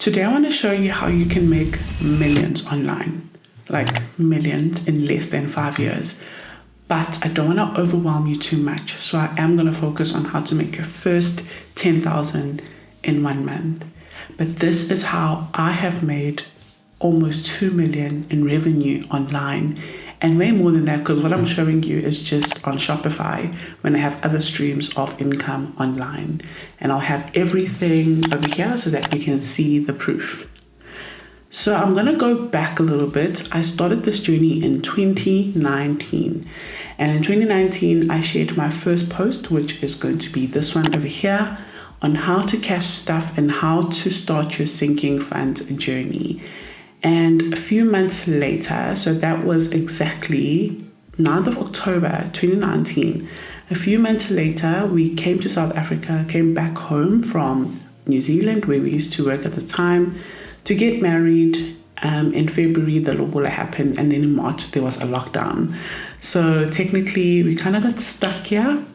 Today I want to show you how you can make millions online, like millions in less than 5 years. But I don't want to overwhelm you too much, so I am going to focus on how to make your first 10,000 in 1 month. But this is how I have made almost 2 million in revenue online, and way more than that, because what I'm showing you is just on Shopify when I have other streams of income online. And I'll have everything over here so that you can see the proof. So I'm going to go back a little bit. I started this journey in 2019. And in 2019, I shared my first post, which is going to be this one over here, on how to cash stuff and how to start your sinking funds journey. And a few months later, so that was exactly 9th of October 2019, a few months later, we came to South Africa, came back home from New Zealand, where we used to work at the time, to get married. In February, the lobola happened, and then in March, there was a lockdown. So technically, we kind of got stuck here,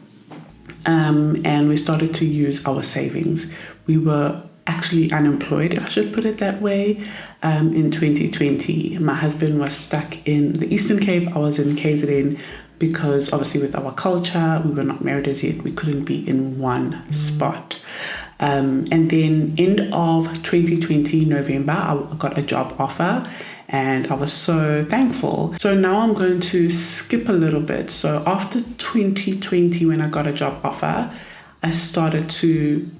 and we started to use our savings. We were actually unemployed, if I should put it that way, in 2020. My husband was stuck in the Eastern Cape. I was in KZN because obviously with our culture, we were not married as yet. We couldn't be in one spot. And then end of 2020, November, I got a job offer and I was so thankful. So now I'm going to skip a little bit. So after 2020, when I got a job offer, I started to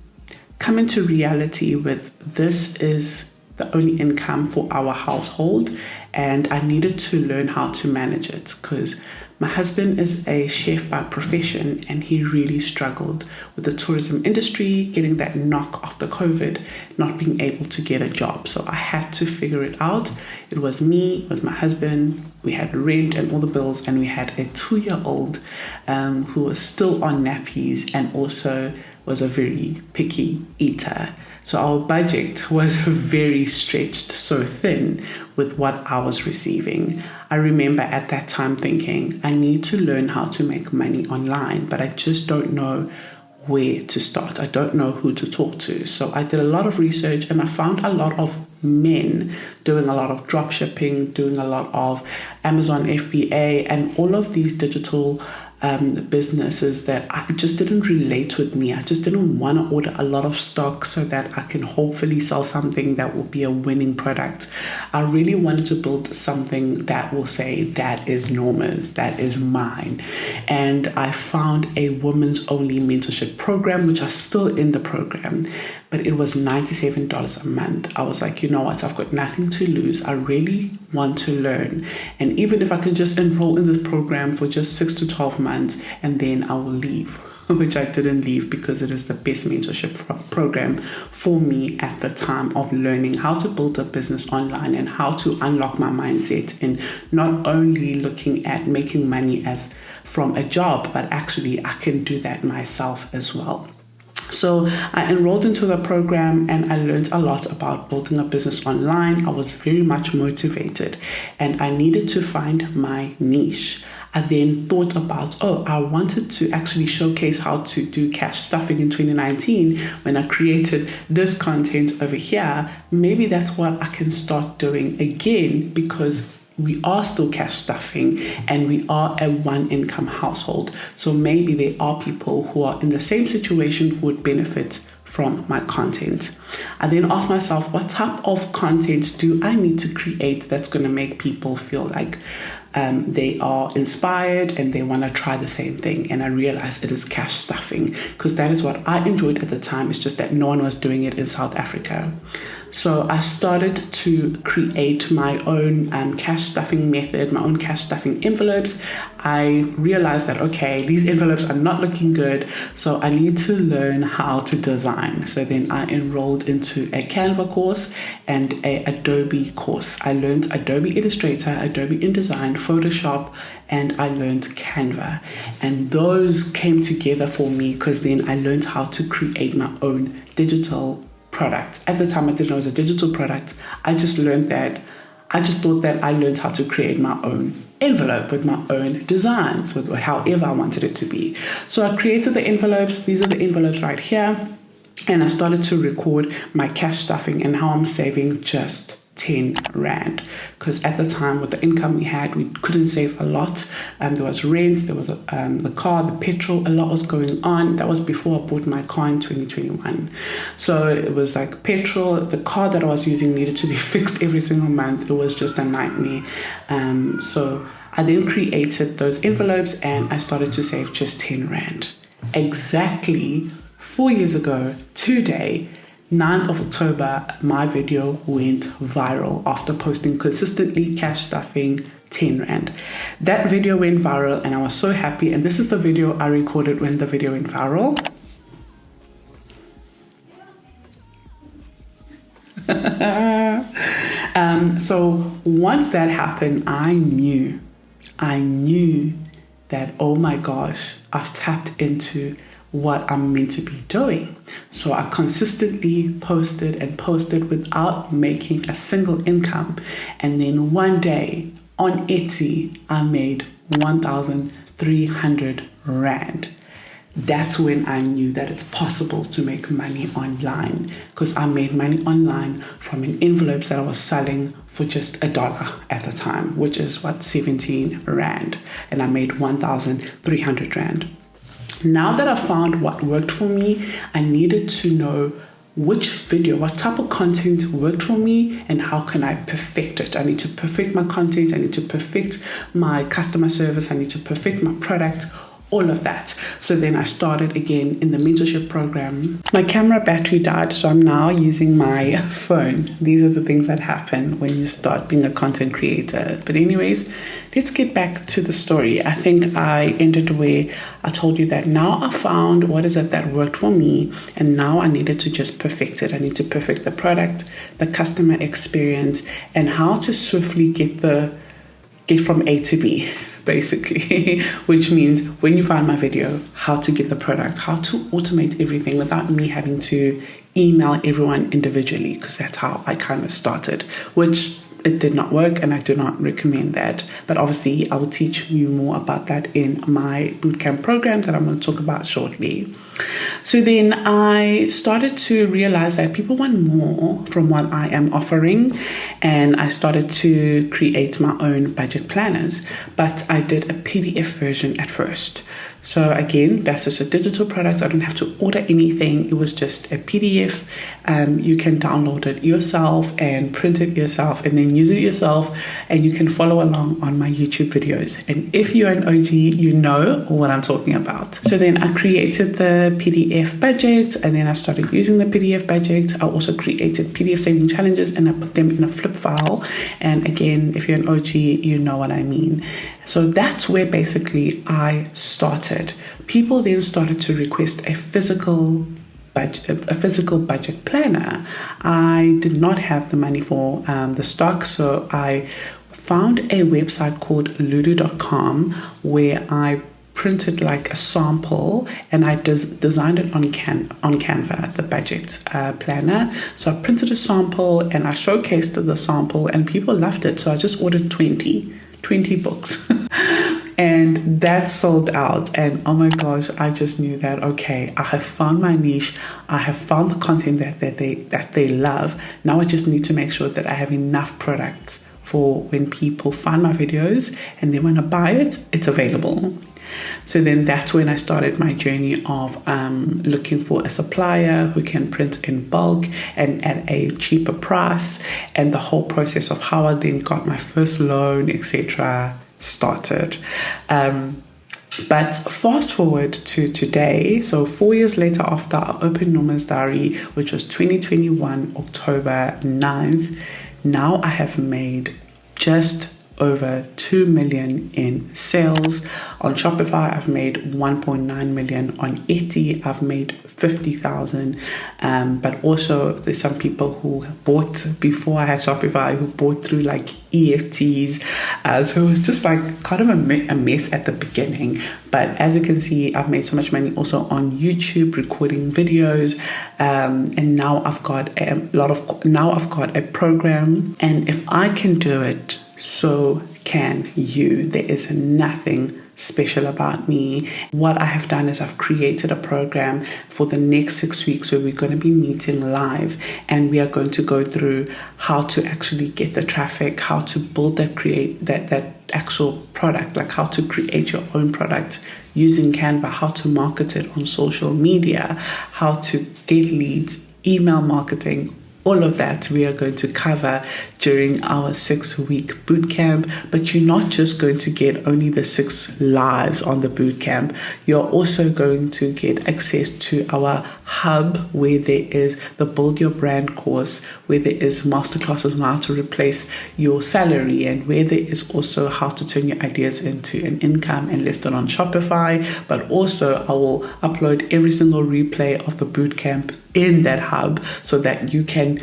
come into reality with this is the only income for our household, and I needed to learn how to manage it because my husband is a chef by profession and he really struggled with the tourism industry, getting that knock after COVID, not being able to get a job. So I had to figure it out. It was me, it was my husband, we had rent and all the bills, and we had a 2-year-old who was still on nappies and also was a very picky eater. So our budget was very stretched, so thin with what I was receiving. I remember at that time thinking, I need to learn how to make money online, but I just don't know where to start. I don't know who to talk to. So I did a lot of research and I found a lot of men doing a lot of drop shipping, doing a lot of Amazon FBA and all of these digital businesses that I just didn't relate with me. I just didn't want to order a lot of stock so that I can hopefully sell something that will be a winning product. I really wanted to build something that will say that is Norma's, that is mine. And I found a women's only mentorship program, which are still in the program, but it was $97 a month. I was like, you know what, I've got nothing to lose. I really want to learn. And even if I can just enroll in this program for just 6 to 12 months and then I will leave, which I didn't leave because it is the best mentorship program for me at the time of learning how to build a business online and how to unlock my mindset in not only looking at making money as from a job, but actually I can do that myself as well. So I enrolled into the program and I learned a lot about building a business online. I was very much motivated and I needed to find my niche. I then thought about, I wanted to actually showcase how to do cash stuffing in 2019 when I created this content over here. Maybe that's what I can start doing again because we are still cash stuffing and we are a one income household. So maybe there are people who are in the same situation who would benefit from my content. I then asked myself, what type of content do I need to create that's going to make people feel like they are inspired and they want to try the same thing? And I realized it is cash stuffing because that is what I enjoyed at the time. It's just that no one was doing it in South Africa. So I started to create my own cash stuffing method, my own cash stuffing envelopes. I realized that, okay, these envelopes are not looking good, so I need to learn how to design. So then I enrolled into a Canva course and a Adobe course. I learned Adobe Illustrator, Adobe InDesign, Photoshop, and I learned Canva. And those came together for me because then I learned how to create my own digital product. At the time, I didn't know it was a digital product. I just thought that I learned how to create my own envelope with my own designs, with however I wanted it to be. So I created the envelopes. These are the envelopes right here. And I started to record my cash stuffing and how I'm saving just 10 Rand. Because at the time, with the income we had, we couldn't save a lot. There was rent, there was the car, the petrol, a lot was going on. That was before I bought my car in 2021. So it was like petrol, the car that I was using needed to be fixed every single month. It was just a nightmare. So I then created those envelopes and I started to save just 10 Rand. Exactly 4 years ago today, 9th of October, my video went viral after posting consistently cash stuffing 10 Rand. That video went viral and I was so happy. And this is the video I recorded when the video went viral. So once that happened, I knew that, oh my gosh, I've tapped into what I'm meant to be doing. So I consistently posted without making a single income. And then one day on Etsy, I made 1,300 Rand. That's when I knew that it's possible to make money online, because I made money online from envelopes that I was selling for just $1 at the time, which is 17 Rand. And I made 1,300 Rand. Now that I found what worked for me, I needed to know which video, what type of content worked for me and how can I perfect it. I need to perfect my content. I need to perfect my customer service. I need to perfect my product, all of that. So then I started again in the mentorship program. My camera battery died, so I'm now using my phone. These are the things that happen when you start being a content creator. But anyways, let's get back to the story. I think I ended where I told you that now I found what is it that worked for me, and now I needed to just perfect it. I need to perfect the product, the customer experience, and how to swiftly get from A to B, basically, which means when you find my video, how to get the product, how to automate everything without me having to email everyone individually, because that's how I kind of started, which it did not work and I do not recommend that. But obviously, I will teach you more about that in my bootcamp program that I'm going to talk about shortly. So then I started to realize that people want more from what I am offering, and I started to create my own budget planners, but I did a PDF version at first. So again, that's just a digital product. I don't have to order anything. It was just a PDF. You can download it yourself and print it yourself and then use it yourself, and you can follow along on my YouTube videos. And if you're an OG, you know what I'm talking about. So then I created the PDF budget, and then I started using the PDF budget. I also created PDF saving challenges and I put them in a flip file. And again, if you're an OG, you know what I mean. So that's where basically I started. People then started to request a physical budget planner. I did not have the money for the stock, so I found a website called ludo.com where I printed like a sample and I designed it on Canva, the budget planner. So I printed a sample and I showcased the sample and people loved it. So I just ordered 20 books and that sold out. And oh my gosh, I just knew that, okay, I have found my niche. I have found the content that they love. Now I just need to make sure that I have enough products for when people find my videos and they want to buy it, it's available. So then that's when I started my journey of looking for a supplier who can print in bulk and at a cheaper price, and the whole process of how I then got my first loan, etc. started. But fast forward to today, so 4 years later after I opened Nomazdiary, which was 2021, October 9th, now I have made just over 2 million in sales. On Shopify, I've made 1.9 million. On Etsy, I've made 50,000. But also there's some people who bought before I had Shopify, who bought through like EFTs. So it was just like kind of a mess at the beginning. But as you can see, I've made so much money also on YouTube, recording videos. And now I've got a program. And if I can do it, so can you. There is nothing special about me. What I have done is I've created a program for the next 6 weeks where we're going to be meeting live, and we are going to go through how to actually get the traffic, how to build that actual product, like how to create your own product using Canva, how to market it on social media, how to get leads, email marketing. All of that we are going to cover during our 6-week bootcamp. But you're not just going to get only the 6 lives on the bootcamp. You're also going to get access to our hub, where there is the Build Your Brand course, where there is masterclasses on how to replace your salary, and where there is also how to turn your ideas into an income and list it on Shopify. But also I will upload every single replay of the bootcamp in that hub so that you can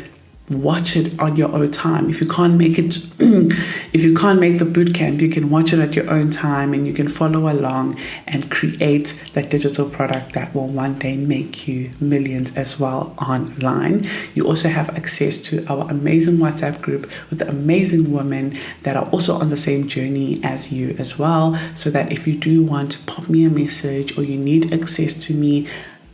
watch it on your own time. If you can't make it, if you can't make the bootcamp, you can watch it at your own time, and you can follow along and create that digital product that will one day make you millions as well online. You also have access to our amazing WhatsApp group with amazing women that are also on the same journey as you as well, so that if you do want to pop me a message or you need access to me,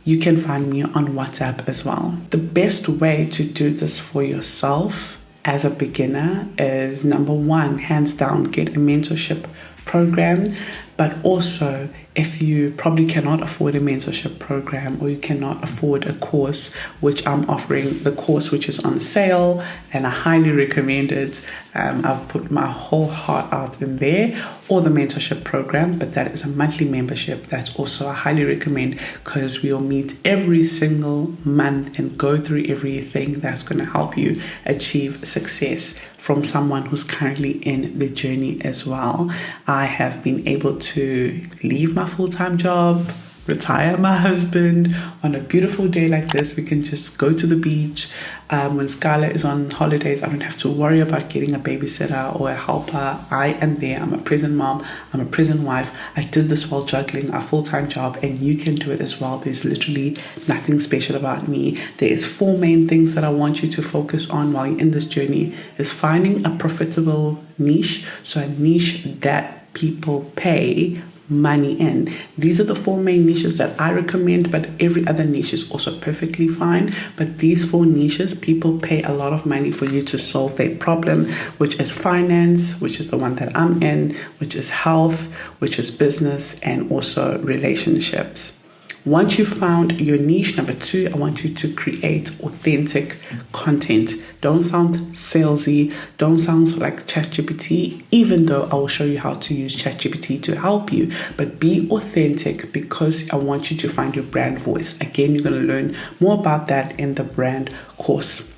you can find me on WhatsApp as well. The best way to do this for yourself as a beginner is, number one, hands down, get a mentorship program. But also, if you probably cannot afford a mentorship program, or you cannot afford a course, which I'm offering the course which is on sale, and I highly recommend it. I've put my whole heart out in there, or the mentorship program, but that is a monthly membership. That's also I highly recommend, because we'll meet every single month and go through everything that's going to help you achieve success from someone who's currently in the journey as well. I have been able to leave my full-time job, retire my husband. On a beautiful day like this, we can just go to the beach. When Skylar is on holidays, I don't have to worry about getting a babysitter or a helper. I am there. I'm a present mom. I'm a present wife. I did this while juggling a full-time job, and you can do it as well. There's literally nothing special about me. There's 4 main things that I want you to focus on while you're in this journey. Is finding a profitable niche. So a niche that people pay money in. These are the 4 main niches that I recommend, but every other niche is also perfectly fine. But these 4 niches, people pay a lot of money for you to solve their problem, which is finance, which is the one that I'm in, which is health, which is business, and also relationships. Once you've found your niche, number 2, I want you to create authentic content. Don't sound salesy. Don't sound like ChatGPT, even though I will show you how to use ChatGPT to help you. But be authentic, because I want you to find your brand voice. Again, you're going to learn more about that in the brand course.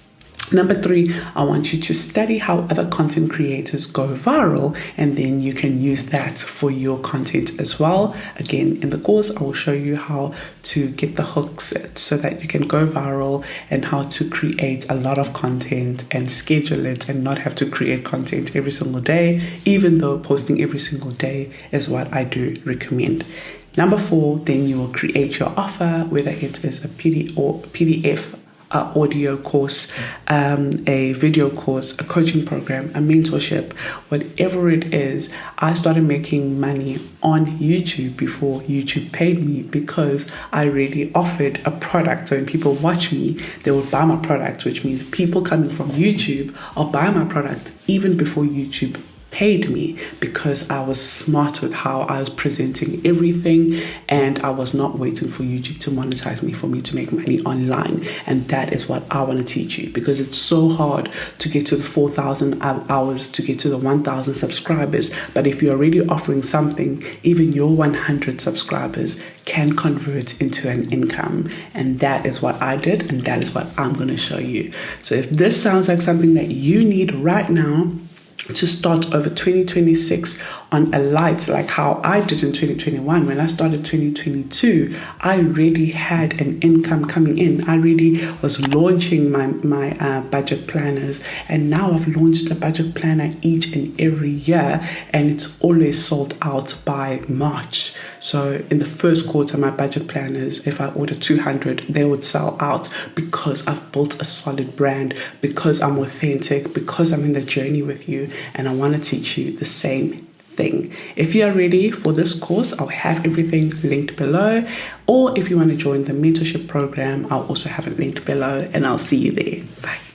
Number 3, I want you to study how other content creators go viral, and then you can use that for your content as well. Again, in the course, I will show you how to get the hooks so that you can go viral, and how to create a lot of content and schedule it, and not have to create content every single day, even though posting every single day is what I do recommend. Number 4, then you will create your offer, whether it is a PDF, audio course, a video course, a coaching program, a mentorship, whatever it is. I started making money on YouTube before YouTube paid me, because I really offered a product. So when people watch me, they will buy my product, which means people coming from YouTube are buying my product even before YouTube paid me, because I was smart with how I was presenting everything, and I was not waiting for YouTube to monetize me for me to make money online. And that is what I want to teach you, because it's so hard to get to the 4,000 hours, to get to the 1,000 subscribers. But if you're already offering something, even your 100 subscribers can convert into an income. And that is what I did, and that is what I'm going to show you. So if this sounds like something that you need right now to start over 2026 on a light, like how I did in 2021. When I started 2022, I really had an income coming in. I really was launching my budget planners, and now I've launched a budget planner each and every year, and it's always sold out by March. So in the first quarter, my budget planners, if I order 200, they would sell out, because I've built a solid brand, because I'm authentic, because I'm in the journey with you, and I want to teach you the same thing. If you are ready for this course, I'll have everything linked below. Or if you want to join the mentorship program, I'll also have it linked below, and I'll see you there. Bye.